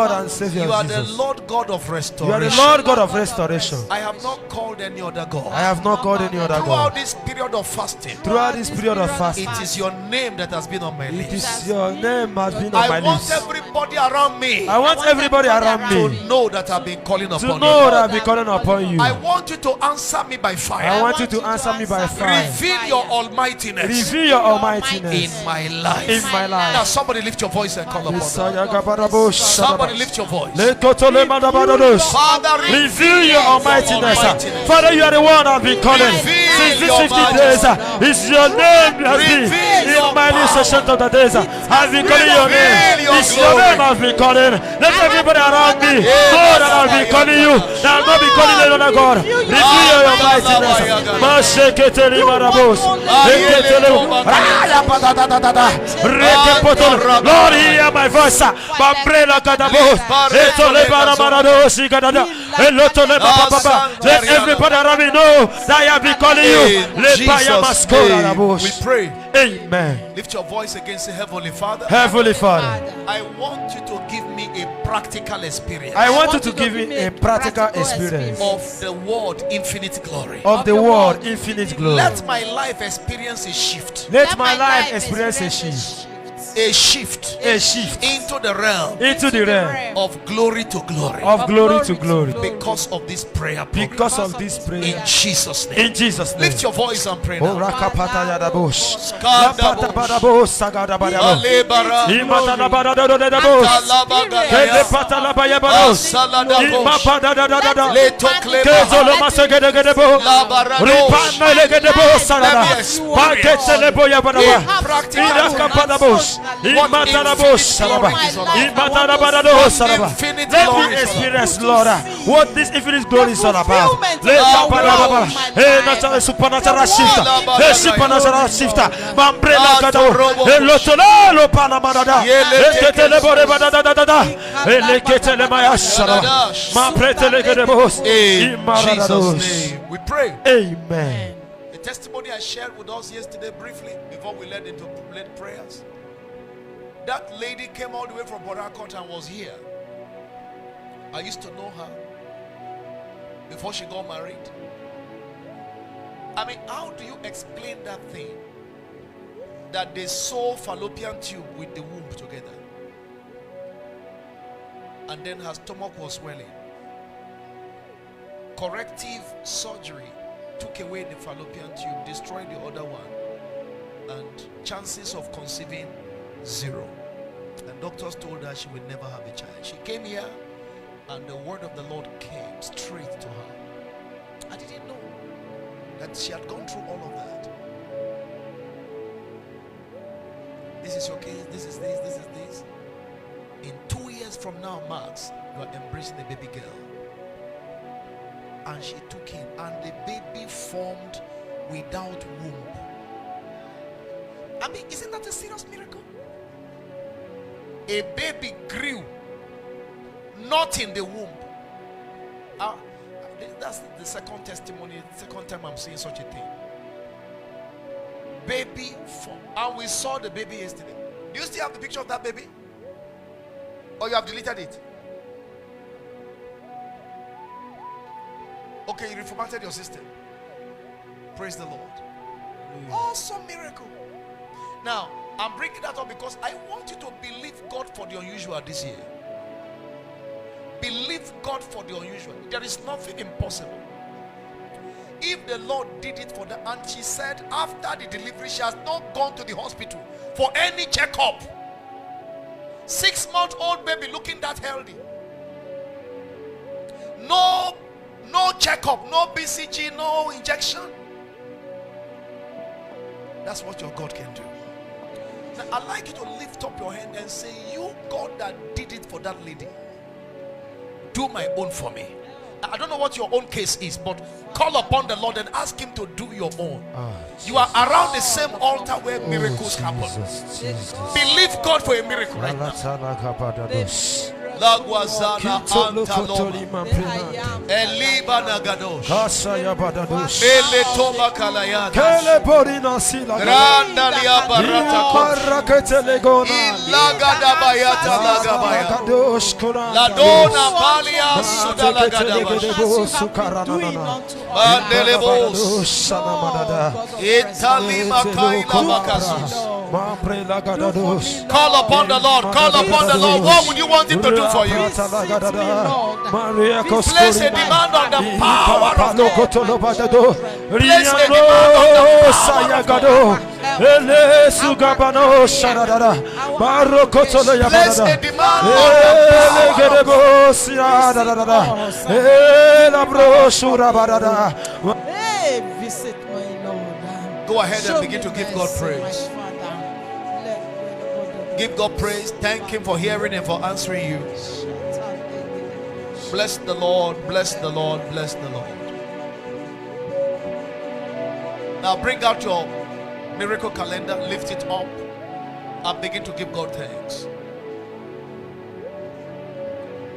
Lord and Savior. You are Jesus. the Lord God of restoration. You are the Lord God of restoration. I have not called any other God. I have not called any other Throughout God. this period of fasting, Throughout this period of fasting, it is your name that has been on my it lips. is your name has been on my I want lips. everybody around me I want everybody around to me know that I've been calling to upon know you. that I've been calling upon you. I want you to answer me by I fire. want you to answer me by fire. Reveal your almightiness Reveal your almightiness in my life. in my life. Now somebody lift your voice and call upon them. Somebody Somebody lift your voice. Father, reveal your almightiness. Father, you are the one I've been calling since these 50 days. It's your name that has been in my list of the days. I've been calling your name. It's your name I've been calling. Let everybody around me know that I've been calling you. That I've not been calling another God. Reveal your almightiness. Lord, hear my voice. Let everybody around me know that I have been calling you. We pray. Amen. Lift your voice again. Say, Heavenly Father. Heavenly Father, I want you to give me a practical experience. I want you to give me a practical experience of the word infinite glory. of the word infinite glory. Let my life experience a shift. Let my life experience a shift. A shift into the realm of glory to glory. Of glory to glory. Because of this prayer program. Because of this prayer. In Jesus' name. In Jesus' name. Lift your voice and pray now. Let me experience, Lord, what this infinite glory is all about. Supernatural shifter, supernatural shifter. In Jesus' name we pray. Amen. The testimony I shared with us yesterday briefly before we led into late prayers. That lady came all the way from Port Harcourt and was here. I used to know her before she got married. I mean, how do you explain that thing? That they sew fallopian tube with the womb together, and then her stomach was swelling. Corrective surgery took away the fallopian tube, destroyed the other one, and chances of conceiving 0. And doctors told her she would never have a child. She came here and the word of the Lord came straight to her. I didn't know that she had gone through all of that. This is your case, this is this, this is this. In 2 years from now, Max, you are embracing a baby girl. And she took him, and the baby formed without womb. I mean, isn't that a serious miracle? A baby grew not in the womb. That's the second testimony, second time I'm seeing such a thing. Baby formed, and we saw the baby yesterday. Do you still have the picture of that baby? Or you have deleted it? Okay, you reformatted your system. Praise the Lord. Awesome miracle. Now, I'm bringing that up because I want you to believe God for the unusual this year. Believe God for the unusual. There is nothing impossible. If the Lord did it for the aunt, she said after the delivery she has not gone to the hospital for any checkup. 6-month-old baby looking that healthy. No checkup, no BCG, no injection. That's what your God can do. Now, I'd like you to lift up your hand and say, you God that did it for that lady, do my own for me. I don't know what your own case is, but call upon the Lord and ask him to do your own. You are around the same altar where miracles happen. Believe God for a miracle right now. Lagwazana Antaloma. Eliba Nagadosh. Eletoba Kalayada. Grandalia Barata. Ilagada Bayata Lagabaya. Ladona Balia Sudalagadaba. Mandelebos. Italima Kaila Makasus. Call upon the Lord. Call upon the Lord. What would you want him to do for you? Place a demand on the power of God. Place a demand on the power of God. Place a demand on the Visit my Lord. Go ahead and begin to give God praise. Give God praise. Thank him for hearing and for answering you. Bless the Lord. Bless the Lord. Bless the Lord. Now bring out your miracle calendar. Lift it up and begin to give God thanks.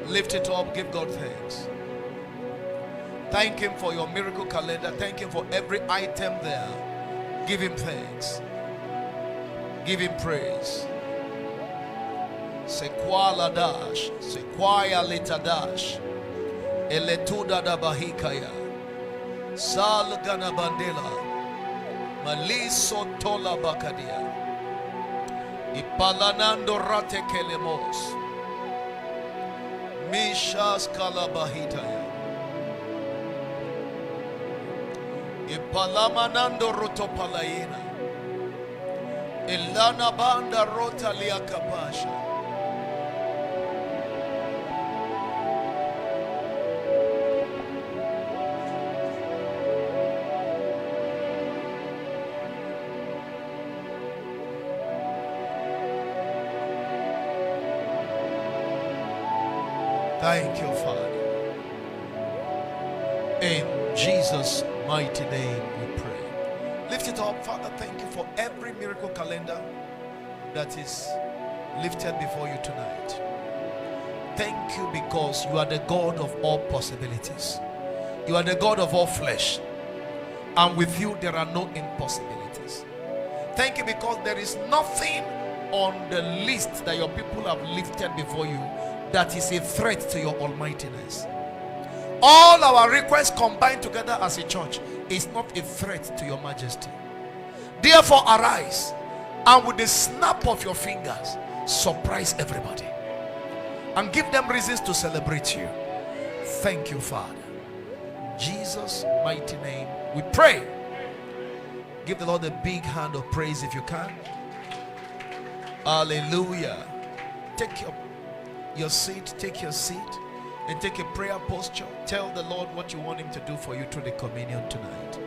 Lift it up. Give God thanks. Thank him for your miracle calendar. Thank him for every item there. Give him thanks. Give him praise. Sequala dash, sequoia litadash, eletuda da bahikaya, sal gana bandela, maliso tola bakadia, ipalanando rate kelemos, mishas kalabahitaya, ipalamanando rotopalayina, ilana banda rota liakapasha. Thank you, Father. In Jesus' mighty name we pray. Lift it up, Father. Thank you for every miracle calendar that is lifted before you tonight. Thank you because you are the God of all possibilities. You are the God of all flesh. And with you there are no impossibilities. Thank you because there is nothing on the list that your people have lifted before you that is a threat to your almightiness. All our requests combined together as a church is not a threat to your majesty. Therefore arise and with the snap of your fingers surprise everybody and give them reasons to celebrate you. Thank you, Father. In Jesus' mighty name we pray. Give the Lord a big hand of praise if you can. Hallelujah. Take your seat, take your seat and take a prayer posture. Tell the Lord what you want him to do for you through the communion tonight.